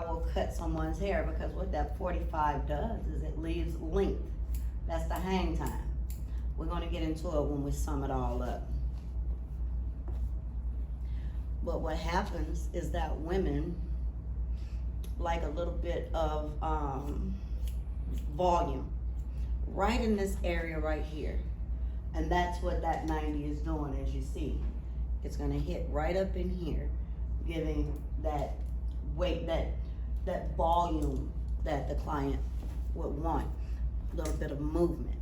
I will cut someone's hair, because what that 45 does is it leaves length. That's the hang time. We're gonna get into it when we sum it all up. But what happens is that women like a little bit of volume right in this area right here. And that's what that 90 is doing, as you see. It's gonna hit right up in here, giving that weight, that volume that the client would want. A little bit of movement.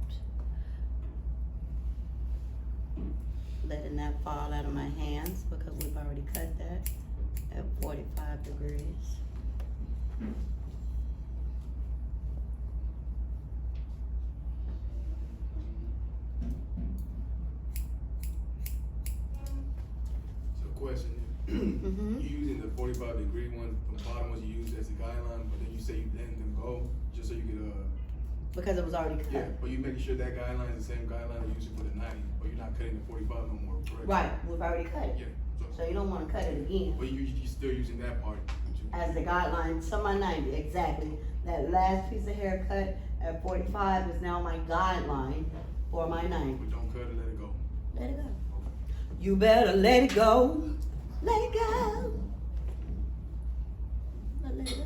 Letting that fall out of my hands because we've already cut that at 45 degrees. So question, you using the 45-degree one, the bottom ones you use as a guideline, but then you say you letting them go just so you get Because it was already cut. yeah, but you making sure that guideline is the same guideline you're using for the 90, but you're not cutting the 45 no more, correct? Right, we've already cut it. Yeah, So you don't wanna cut it again. but you still using that part. As the guideline, so my 90, exactly. That last piece of hair cut at 45 is now my guideline for my 90. But don't cut it, let it go. Let it go. You better let it go. Let it go. Let it go.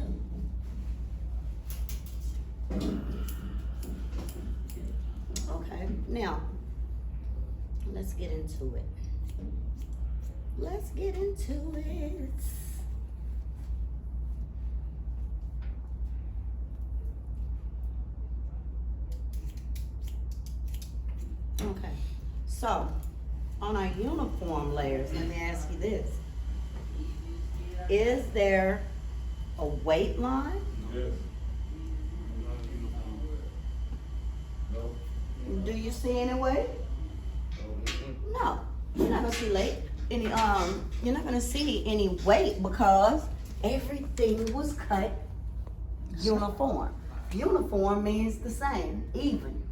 Okay, now, let's get into it. Let's get into it. Okay, so on our uniform layers, let me ask you this. Is there a weight line? Yes. No. Do you see any weight? No. No, you're not gonna see you're not gonna see any weight because everything was cut uniform. Uniform means the same, even.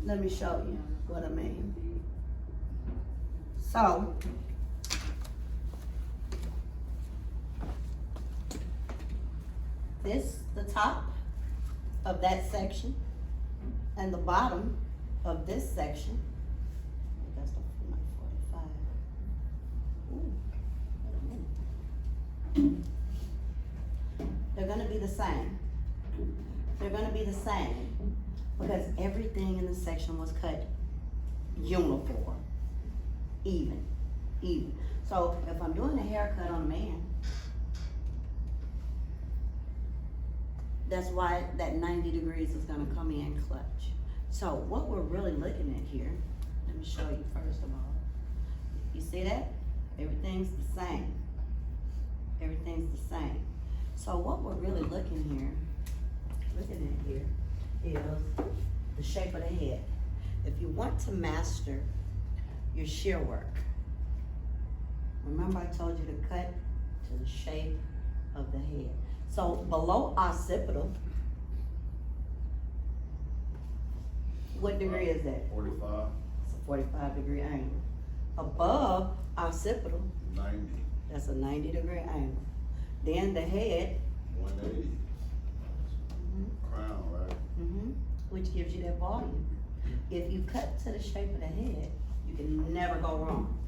Let me show you what I mean. So, the top of that section and the bottom of this section, that's the 45. Ooh, wait a minute. They're gonna be the same. They're gonna be the same because everything in the section was cut uniform, even. So if I'm doing a haircut on a man, that's why that 90 degrees is gonna come in clutch. So what we're really looking at here, let me show you first of all. You see that? Everything's the same. Everything's the same. So what we're really looking at here is the shape of the head. If you want to master your shear work, remember I told you to cut to the shape of the head. So below occipital, what degree is that? 45. It's a 45-degree angle. Above occipital, 90. that's a 90-degree angle. Then the head, 180. Crown, right? which gives you that volume. If you cut to the shape of the head, you can never go wrong.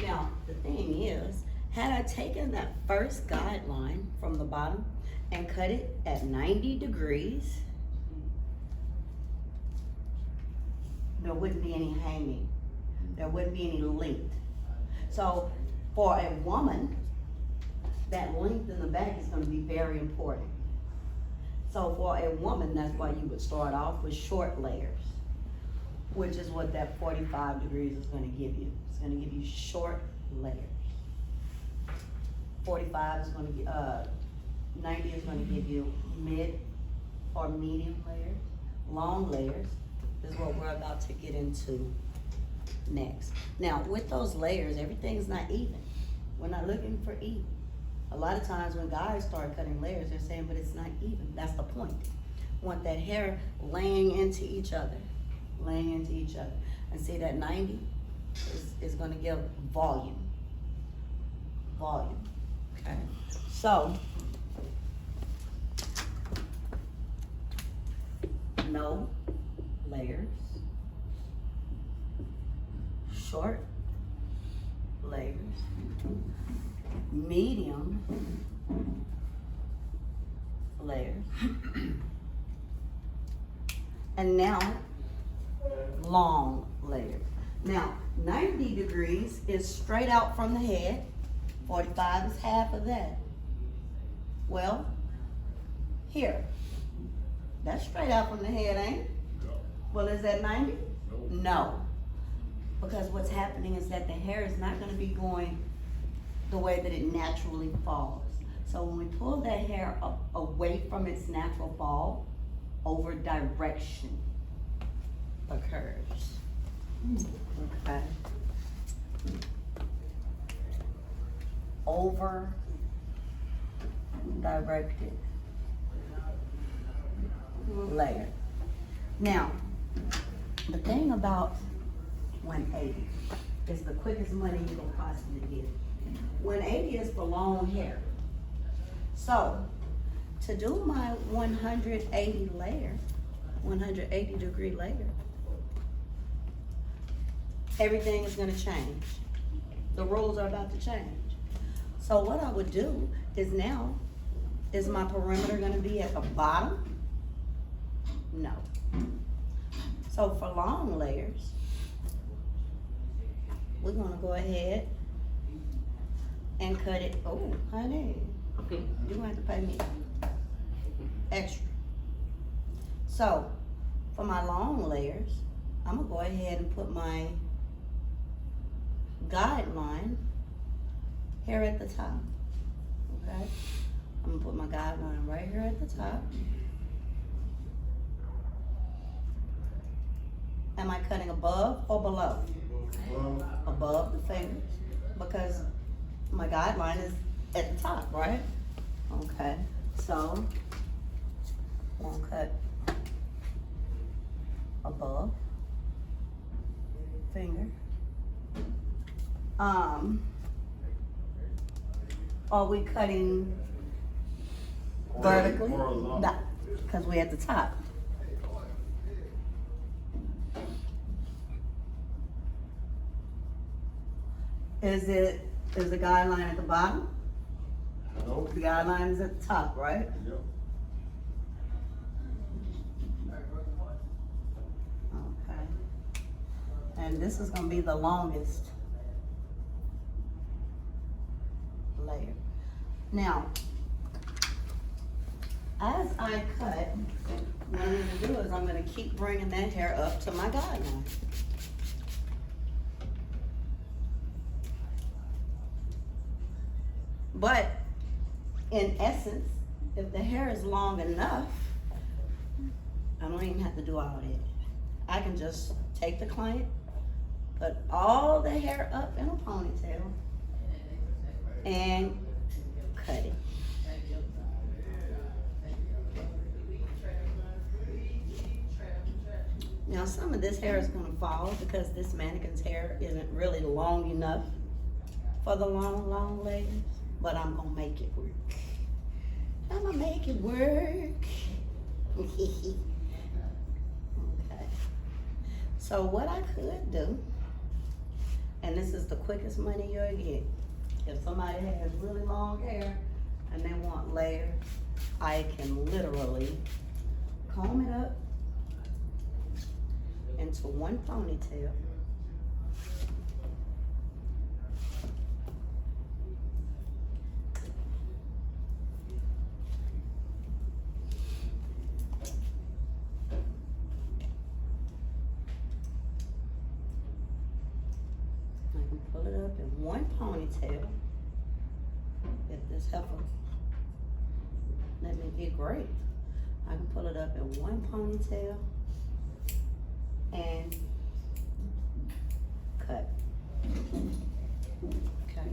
Now, the thing is, had I taken that first guideline from the bottom and cut it at 90 degrees, there wouldn't be any hanging. There wouldn't be any length. So for a woman, that length in the back is gonna be very important. So for a woman, that's why you would start off with short layers, which is what that 45 degrees is gonna give you. It's gonna give you short layers. 45 is gonna give, 90 is gonna give you mid or medium layers. Long layers is what we're about to get into next. Now, with those layers, everything's not even. We're not looking for even. A lot of times when guys start cutting layers, they're saying, but it's not even. That's the point. Want that hair laying into each other, And see that 90 is gonna give volume. Okay. So, no layers, short layers, medium layers, and now long layers. Now, 90 degrees is straight out from the head, 45 is half of that. Well, here, that's straight out from the head, ain't it? Well, is that 90? No. Because what's happening is that the hair is not gonna be going the way that it naturally falls. So when we pull that hair up away from its natural fall, over direction occurs. Okay. Over directed layer. Now, the thing about 180 is the quickest money you can possibly get. 180 is for long hair. So, to do my 180 layer, 180 degree layer, everything is gonna change. The rules are about to change. So what I would do is now, is my perimeter gonna be at the bottom? No. So for long layers, we're gonna go ahead and cut it. Oh, honey, you're gonna have to pay me extra. So for my long layers, I'm gonna go ahead and put my guideline here at the top, okay? I'm gonna put my guideline right here at the top. Am I cutting above or below? Above the fingers, because my guideline is at the top, right? Okay, so I'm gonna cut above finger. Are we cutting vertically? No, because we're at the top. Is the guideline at the bottom? No. The guideline is at the top, right? Yep. Okay. And this is gonna be the longest layer. Now, as I cut, what I'm gonna do is I'm gonna keep bringing that hair up to my guideline. But in essence, if the hair is long enough, I don't even have to do all that. I can just take the client, put all the hair up in a ponytail, and cut it. Now some of this hair is gonna fall because this mannequin's hair isn't really long enough for the long layers, but I'm gonna make it work. I'm gonna make it work. Okay. So what I could do, and this is the quickest money you'll get, if somebody has really long hair and they want layers, I can literally comb it up into one ponytail. I can pull it up in one ponytail. If this heifer let me get great, I can pull it up in one ponytail and cut. Okay.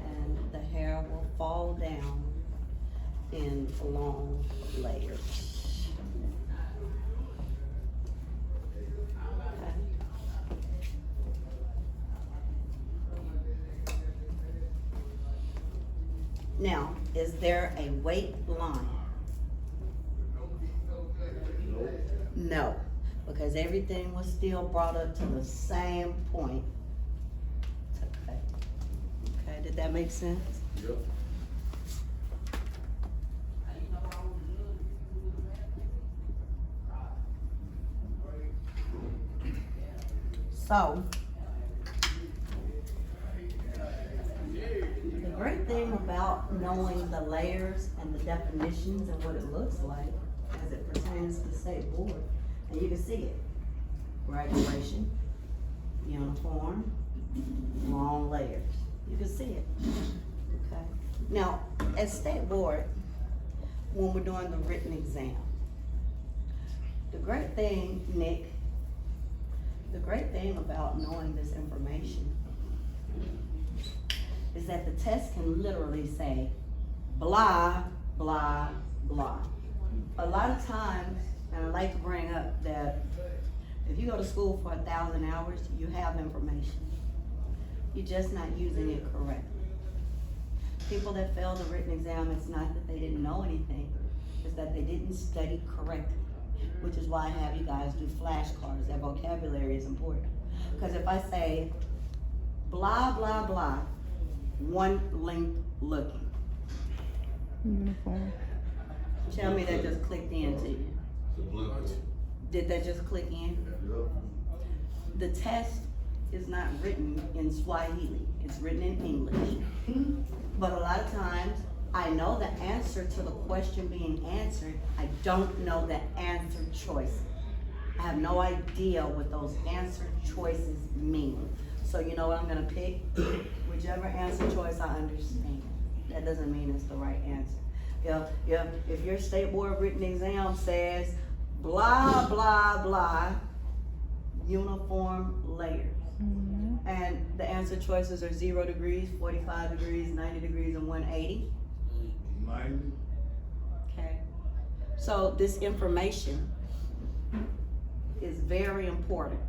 And the hair will fall down in long layers. Okay. Now, is there a weight line? No. No, because everything was still brought up to the same point to cut. Okay, did that make sense? Yep. So, the great thing about knowing the layers and the definitions and what it looks like as it pertains to state board, and you can see it, graduation, uniform, long layers, you can see it, okay? Now, at state board, when we're doing the written exam, the great thing, Nick, the great thing about knowing this information is that the test can literally say blah, blah, blah. A lot of times, and I like to bring up that if you go to school for 1,000 hours, you have information. You're just not using it correctly. People that fail the written exam, it's not that they didn't know anything, it's that they didn't study correctly. Which is why I have you guys do flashcards. That vocabulary is important. Because if I say blah, blah, blah, one length looking. Uniform. Tell me that just clicked in to you. The blueprint. Did that just click in? Yep. The test is not written in Swahili. It's written in English. But a lot of times, I know the answer to the question being answered. I don't know the answer choice. I have no idea what those answer choices mean. So you know what I'm gonna pick? Whichever answer choice I understand. That doesn't mean it's the right answer. If your state board written exam says blah, blah, blah, uniform layers. And the answer choices are 0 degrees, 45 degrees, 90 degrees, and 180. 90. Okay, so this information is very important